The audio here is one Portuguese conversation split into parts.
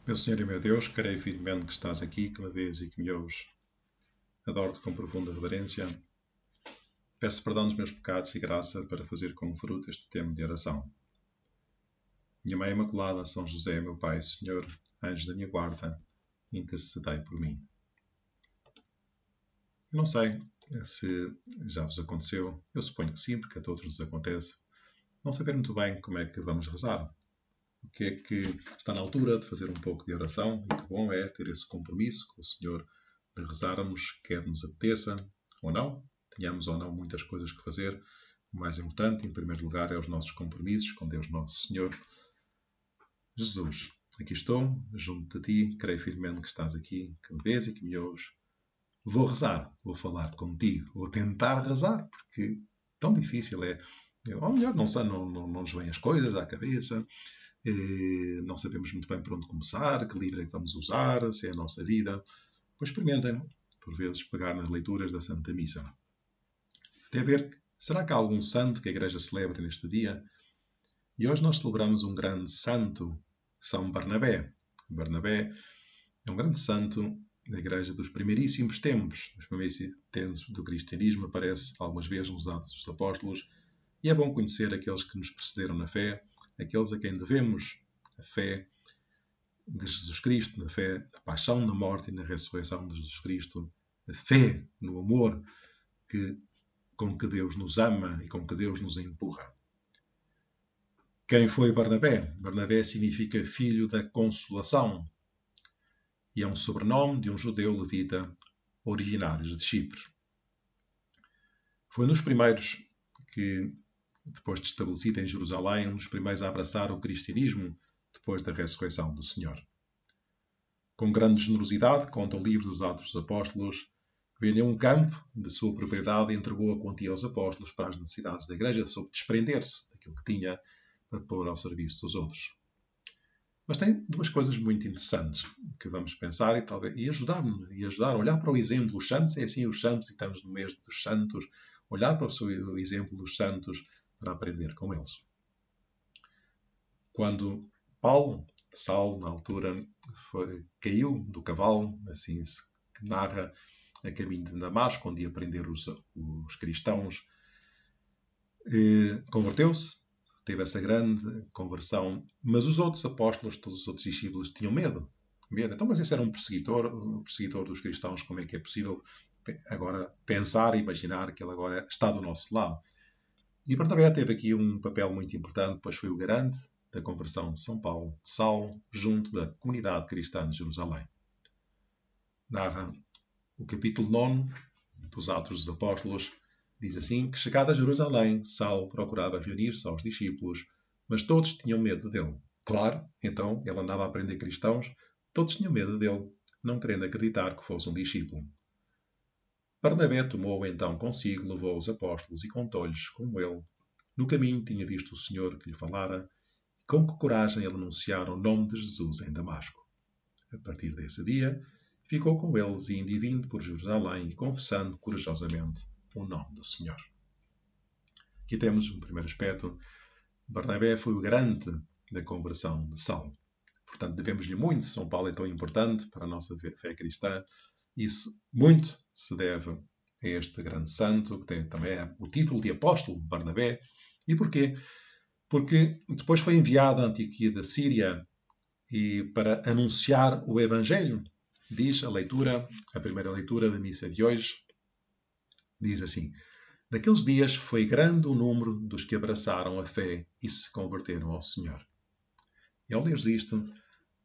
Meu Senhor e meu Deus, creio firmemente que estás aqui, que me vês e que me ouves. Adoro-te com profunda reverência. Peço perdão dos meus pecados e graça para fazer como fruto este tempo de oração. Minha Mãe Imaculada, São José, meu Pai, Senhor, anjo da minha guarda, intercedei por mim. Eu não sei se já vos aconteceu, eu suponho que sim, porque a todos nos acontece, não saber muito bem como é que vamos rezar. O que é que está na altura de fazer um pouco de oração, e que bom é ter esse compromisso com o Senhor de rezarmos, quer nos apeteça ou não, tenhamos ou não muitas coisas que fazer. O mais importante, em primeiro lugar, é os nossos compromissos com Deus Nosso Senhor. Jesus, aqui estou, junto de ti, creio firmemente que estás aqui, que me vês e que me ouves. Vou rezar, vou falar contigo, vou tentar rezar, porque tão difícil é. Ou melhor, não nos vêm as coisas à cabeça, não sabemos muito bem por onde começar, que livro é que vamos usar, se é a nossa vida. Pois experimentem, por vezes, pegar nas leituras da Santa Missa. Até ver, será que há algum santo que a Igreja celebra neste dia? E hoje nós celebramos um grande santo, São Barnabé. Barnabé é um grande santo da Igreja dos primeiríssimos tempos. Dos primeiríssimos tempos do cristianismo, aparece algumas vezes nos Atos dos Apóstolos. E é bom conhecer aqueles que nos precederam na fé, aqueles a quem devemos a fé de Jesus Cristo, na fé na paixão, na morte e na ressurreição de Jesus Cristo, a fé no amor com que Deus nos ama e com que Deus nos empurra. Quem foi Barnabé? Barnabé significa filho da consolação e é um sobrenome de um judeu levita originário de Chipre. Foi um dos primeiros que, depois de estabelecido em Jerusalém, um dos primeiros a abraçar o cristianismo depois da ressurreição do Senhor. Com grande generosidade, conta o livro dos Atos dos Apóstolos, vendeu um campo de sua propriedade e entregou a quantia aos apóstolos para as necessidades da Igreja, sob desprender-se daquilo que tinha para pôr ao serviço dos outros. Mas tem duas coisas muito interessantes que vamos pensar e ajudar a olhar para o exemplo dos santos. É assim os santos, e estamos no mês dos santos, olhar para o exemplo dos santos para aprender com eles. Quando Saulo, na altura, caiu do cavalo, assim se narra, a caminho de Damasco, onde ia prender os cristãos, converteu-se, teve essa grande conversão, mas os outros apóstolos, todos os outros discípulos, tinham medo. Então, mas esse era um perseguidor dos cristãos, como é que é possível agora pensar e imaginar que ele agora está do nosso lado? E Barnabé teve aqui um papel muito importante, pois foi o garante da conversão de São Paulo, de Saulo, junto da comunidade cristã de Jerusalém. Narra o capítulo 9 dos Atos dos Apóstolos, diz assim, que chegado a Jerusalém, Saulo procurava reunir-se aos discípulos, mas todos tinham medo dele. Claro, então, ele andava a aprender cristãos, todos tinham medo dele, não querendo acreditar que fosse um discípulo. Barnabé tomou então consigo, levou os apóstolos e contou-lhes como ele, no caminho, tinha visto o Senhor que lhe falara, e com que coragem ele anunciara o nome de Jesus em Damasco. A partir desse dia, ficou com eles, indo e vindo por Jerusalém e confessando corajosamente o nome do Senhor. Aqui temos um primeiro aspecto. Barnabé foi o garante da conversão de Saulo. Portanto, devemos-lhe muito. São Paulo é tão importante para a nossa fé cristã. Isso muito se deve a este grande santo, que tem também o título de apóstolo, Barnabé. E porquê? Porque depois foi enviado à Antioquia da Síria e para anunciar o Evangelho. Diz a primeira leitura da missa de hoje, diz assim: naqueles dias foi grande o número dos que abraçaram a fé e se converteram ao Senhor. E ao leres isto,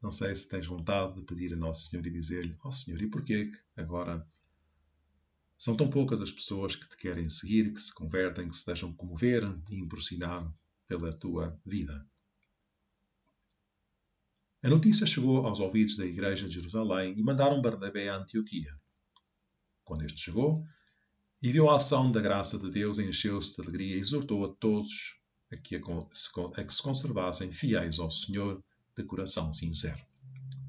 não sei se tens vontade de pedir a Nosso Senhor e dizer-lhe: ó Senhor, e porquê que agora são tão poucas as pessoas que te querem seguir, que se convertem, que se deixam comover e impressionar pela tua vida? A notícia chegou aos ouvidos da Igreja de Jerusalém e mandaram Barnabé à Antioquia. Quando este chegou e viu a ação da graça de Deus, encheu-se de alegria e exortou a todos a que se conservassem fiéis ao Senhor de coração sincero.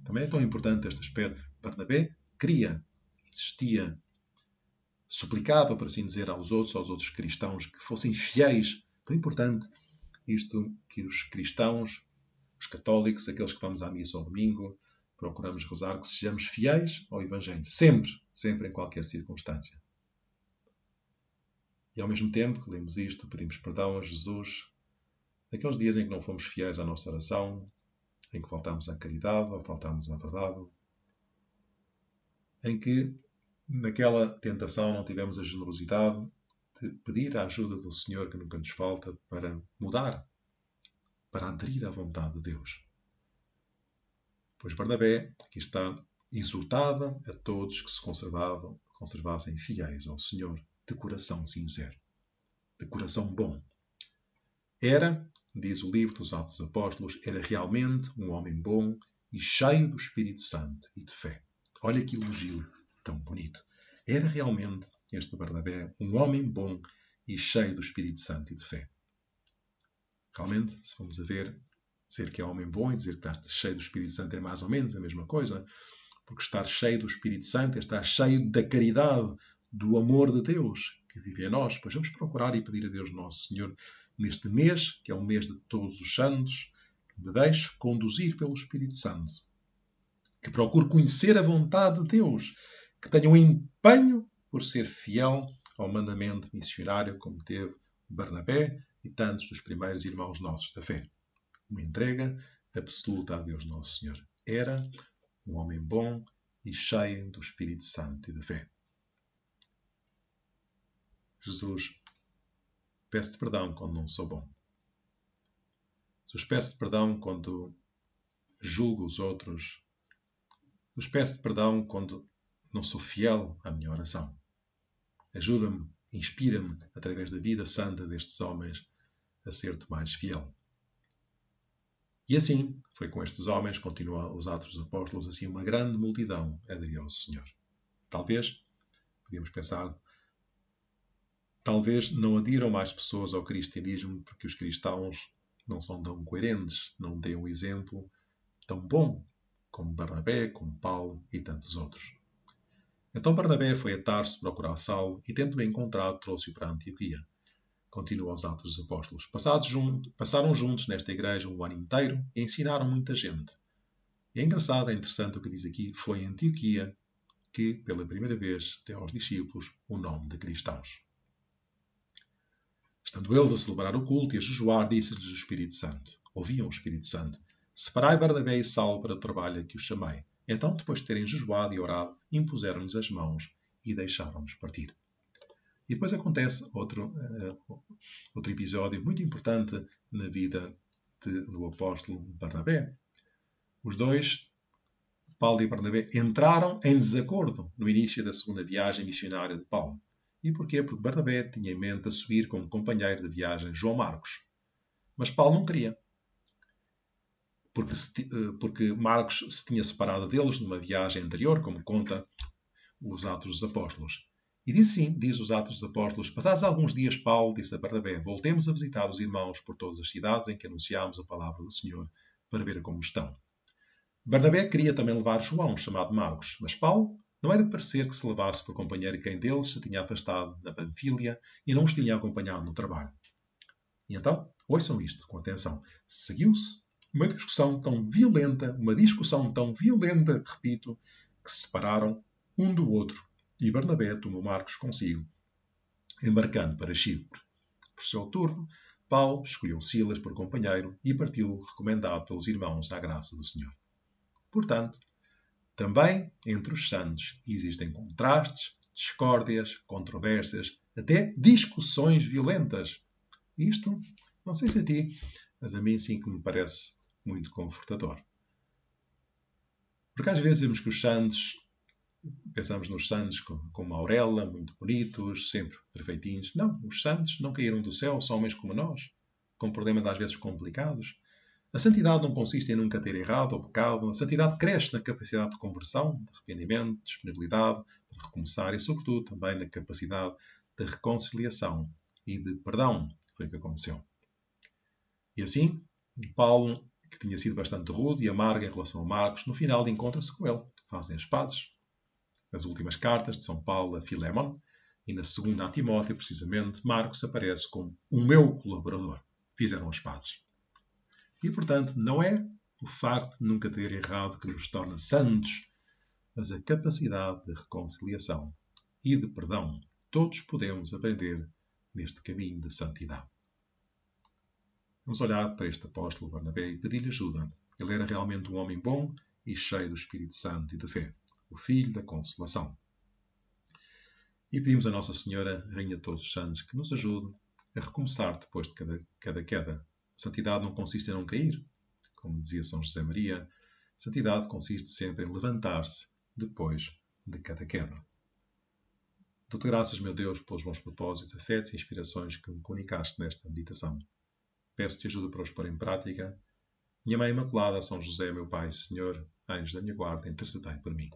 Também é tão importante este aspecto. Barnabé queria, insistia, suplicava, por assim dizer, aos outros cristãos que fossem fiéis. Tão importante isto que os cristãos, os católicos, aqueles que vamos à missa ao domingo, procuramos rezar que sejamos fiéis ao Evangelho. Sempre, sempre, em qualquer circunstância. E ao mesmo tempo que lemos isto, pedimos perdão a Jesus naqueles dias em que não fomos fiéis à nossa oração, em que faltámos à caridade ou faltámos à verdade, em que naquela tentação não tivemos a generosidade de pedir a ajuda do Senhor que nunca nos falta para mudar, para aderir à vontade de Deus. Pois Barnabé, aqui está, exortava a todos que se conservassem fiéis ao Senhor, de coração sincero, de coração bom. Era, diz o livro dos Atos dos Apóstolos, era realmente um homem bom e cheio do Espírito Santo e de fé. Olha que elogio tão bonito. Era realmente este Barnabé um homem bom e cheio do Espírito Santo e de fé. Realmente, se vamos a ver, dizer que é homem bom e dizer que está cheio do Espírito Santo é mais ou menos a mesma coisa, porque estar cheio do Espírito Santo é estar cheio da caridade, do amor de Deus que vive em nós. Pois vamos procurar e pedir a Deus Nosso Senhor neste mês, que é o mês de todos os santos, que me deixe conduzir pelo Espírito Santo, que procure conhecer a vontade de Deus, que tenha um empenho por ser fiel ao mandamento missionário como teve Barnabé e tantos dos primeiros irmãos nossos da fé. Uma entrega absoluta a Deus Nosso Senhor. Era um homem bom e cheio do Espírito Santo e de fé. Jesus, peço-te perdão quando não sou bom. Jesus, peço-te perdão quando julgo os outros. Jesus, peço-te perdão quando não sou fiel à minha oração. Ajuda-me, inspira-me, através da vida santa destes homens, a ser-te mais fiel. E assim, foi com estes homens, continua os Atos dos Apóstolos, assim uma grande multidão aderiu ao Senhor. Talvez, podíamos pensar, talvez não adiram mais pessoas ao cristianismo porque os cristãos não são tão coerentes, não têm um exemplo tão bom como Barnabé, como Paulo e tantos outros. Então Barnabé foi a Tarso procurar Saulo e, tendo-o encontrado, trouxe-o para Antioquia. Continua os Atos dos Apóstolos. Passaram juntos nesta igreja um ano inteiro e ensinaram muita gente. E é engraçado, é interessante o que diz aqui, foi em Antioquia que, pela primeira vez, deu aos discípulos o nome de cristãos. Estando eles a celebrar o culto e a jejuar, disse-lhes o Espírito Santo. Ouviam o Espírito Santo. Separai Barnabé e Saulo para o trabalho a que os chamei. Então, depois de terem jejuado e orado, impuseram-lhes as mãos e deixaram-nos partir. E depois acontece outro episódio muito importante na vida do apóstolo Barnabé. Os dois, Paulo e Barnabé, entraram em desacordo no início da segunda viagem missionária de Paulo. E porquê? Porque Barnabé tinha em mente assumir como companheiro de viagem João Marcos. Mas Paulo não queria. Porque Marcos se tinha separado deles numa viagem anterior, como conta os Atos dos Apóstolos. E diz os Atos dos Apóstolos, passados alguns dias, Paulo disse a Barnabé, voltemos a visitar os irmãos por todas as cidades em que anunciámos a palavra do Senhor, para ver como estão. Barnabé queria também levar João, chamado Marcos, mas Paulo não era de parecer que se levasse por companheiro quem deles se tinha afastado na Panfília e não os tinha acompanhado no trabalho. E então, ouçam isto com atenção. Seguiu-se uma discussão tão violenta, repito, que se separaram um do outro. E Barnabé tomou Marcos consigo, embarcando para Chipre. Por seu turno, Paulo escolheu Silas por companheiro e partiu recomendado pelos irmãos à graça do Senhor. Portanto, também entre os santos existem contrastes, discórdias, controvérsias, até discussões violentas. Isto, não sei se a ti, mas a mim sim que me parece muito confortador. Porque às vezes vemos que os santos, pensamos nos santos como Aurela, muito bonitos, sempre perfeitinhos. Não, os santos não caíram do céu, são homens como nós, com problemas às vezes complicados. A santidade não consiste em nunca ter errado ou pecado. A santidade cresce na capacidade de conversão, de arrependimento, de disponibilidade para recomeçar e, sobretudo, também na capacidade de reconciliação e de perdão. Foi o que aconteceu. E assim, Paulo, que tinha sido bastante rude e amargo em relação a Marcos, no final encontra-se com ele. Fazem as pazes. Nas últimas cartas de São Paulo a Filémon e na segunda a Timóteo, precisamente, Marcos aparece como o meu colaborador. Fizeram as pazes. E, portanto, não é o facto de nunca ter errado que nos torna santos, mas a capacidade de reconciliação e de perdão. Todos podemos aprender neste caminho de santidade. Vamos olhar para este apóstolo Barnabé e pedir-lhe ajuda. Ele era realmente um homem bom e cheio do Espírito Santo e de fé, o Filho da Consolação. E pedimos a Nossa Senhora, Rainha de todos os Santos, que nos ajude a recomeçar depois de cada queda. A santidade não consiste em não cair, como dizia São José Maria. A santidade consiste sempre em levantar-se depois de cada queda. Dou-te graças, meu Deus, pelos bons propósitos, afetos e inspirações que me comunicaste nesta meditação. Peço-te ajuda para os pôr em prática. Minha Mãe Imaculada, São José, meu Pai, Senhor, anjo da minha guarda, intercedei por mim.